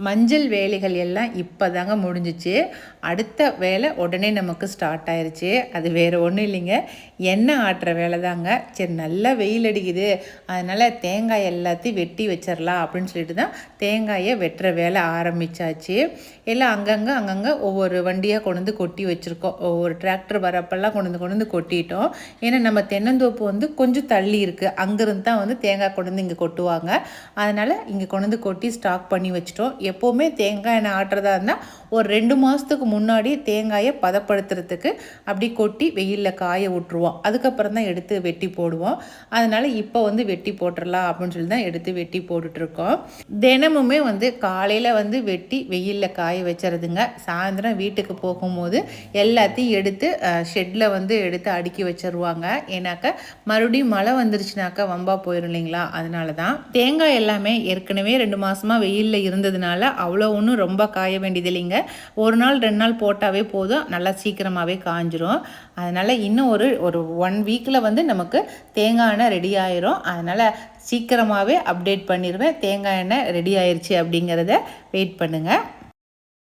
மஞ்சள் வேலைகள் எல்லாம் இப்போ தாங்க முடிஞ்சிச்சு. அடுத்த வேலை உடனே நமக்கு ஸ்டார்ட் ஆயிடுச்சு. அது வேறு ஒன்றும் இல்லைங்க, எண்ணெய் ஆட்டுற வேலை தாங்க. சரி, நல்லா வெயில் அடிக்குது, அதனால் தேங்காய் எல்லாத்தையும் வெட்டி வச்சிடலாம் அப்படின்னு சொல்லிட்டு தான் தேங்காயை வெட்டுற வேலை ஆரம்பித்தாச்சு. எல்லாம் அங்கங்கே ஒவ்வொரு வண்டியாக கொண்டு வந்து கொட்டி வச்சுருக்கோம். ஒவ்வொரு டிராக்டர் வரப்பெல்லாம் கொண்டு வந்து கொட்டிட்டோம். ஏன்னா நம்ம தென்னந்தோப்பு வந்து கொஞ்சம் தள்ளி இருக்குது, அங்கேருந்து தான் வந்து தேங்காய் கொண்டு வந்து இங்கே கொட்டுவாங்க. அதனால் இங்கே கொண்டு வந்து கொட்டி ஸ்டாக் பண்ணி வச்சிட்டோம். எப்போவுமே தேங்காய் எண்ணெய் ஆட்டுறதா இருந்தால் ஒரு 2 மாதத்துக்கு முன்னாடி தேங்காயை பதப்படுத்துறதுக்கு அப்படி கொட்டி வெயிலில் காய விட்டுருவோம். அதுக்கப்புறம் தான் எடுத்து வெட்டி போடுவோம். அதனால் இப்போ வந்து வெட்டி போட்டுடலாம் அப்படின்னு சொல்லி தான் எடுத்து வெட்டி போட்டுட்ருக்கோம். தினமுமே வந்து காலையில் வந்து வெட்டி வெயிலில் காய வச்சுறதுங்க. சாயந்தரம் வீட்டுக்கு போகும்போது எல்லாத்தையும் எடுத்து ஷெட்டில் வந்து எடுத்து அடுக்கி வச்சிருவாங்க. ஏன்னாக்கா மறுபடியும் மழை வந்துருச்சுனாக்கா வம்பா போயிடும் இல்லைங்களா, அதனால தான். தேங்காய் எல்லாமே ஏற்கனவே 2 மாதமாக வெயிலில் இருந்ததுனால அவ்வளோ ஒன்றும் ரொம்ப காய வேண்டியது இல்லைங்க. 1 நாள் 2 நாள் போட்டாவே போதும், நல்லா சீக்கிரமாகவே காஞ்சிரும். அதனால் இன்னும் ஒரு 1 வீக்கில் வந்து நமக்கு தேங்காய் எண்ணெய் ரெடி ஆயிரும். அதனால் சீக்கிரமாகவே அப்டேட் பண்ணிடுவேன் தேங்காய் எண்ணெய் ரெடி ஆயிடுச்சு அப்படிங்கிறத. வெயிட் பண்ணுங்கள்.